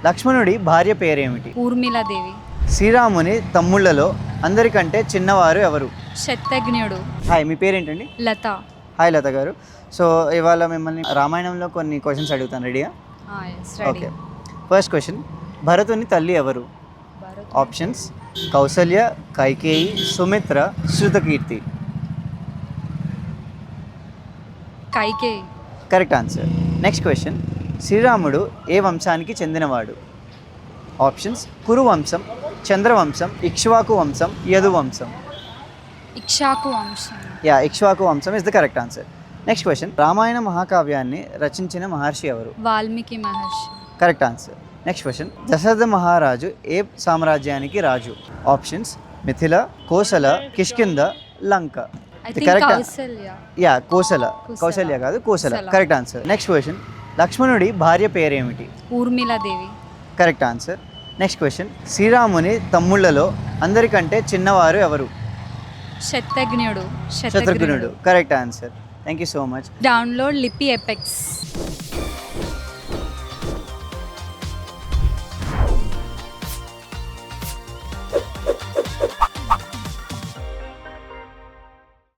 లక్ష్మణుడి భార్య పేరేమిటి? ఊర్మిళాదేవి. శ్రీరాముని తమ్ముళ్లలో అందరికంటే చిన్నవారు ఎవరు? శతఘ్నుడు. హాయ్, మీ పేరేంటండి? లత. హాయ్ లత గారు. సో ఇవాళ మిమ్మల్ని రామాయణంలో కొన్ని క్వశ్చన్స్ అడుగుతాను, రెడీయా? ఓకే. ఫస్ట్ క్వశ్చన్, భరతుని తల్లి ఎవరు? Options: Kausalya, Kaikeyi, Sumitra, Shrutakirti. Kaikeyi. Correct answer. Next question, శ్రీరాముడు ఏ వంశానికి చెందినవాడు? ఆప్షన్స్: కురు వంశం, చంద్రవంశం, ఇక్ష్వాకు వంశం, యదు వంశం. ఇక్ష్వాకు వంశం. ఇక్ష్వాకు వంశం is the correct answer. Next question, Ramayana మహాకావ్యాన్ని రచించిన మహర్షి ఎవరు? వాల్మీకి మహర్షి. Correct answer. Next question, Dasharatha మహారాజు ఏ సామ్రాజ్యానికి రాజు? ఆప్షన్స్: మిథిల, కోసల, కిష్కింద, లంక. కౌసల్య కాదు, Kosala. Correct answer. Next question, లక్ష్మణుడి భార్య పేరేమిటి? Urmiladevi. Correct answer. Next question, శ్రీరాముని తమ్ముళ్లలో అందరికంటే చిన్నవారు ఎవరు? శతఘ్నుడు. శత్రుఘ్నుడు. Correct answer. Thank you so much. Download Lipi apex.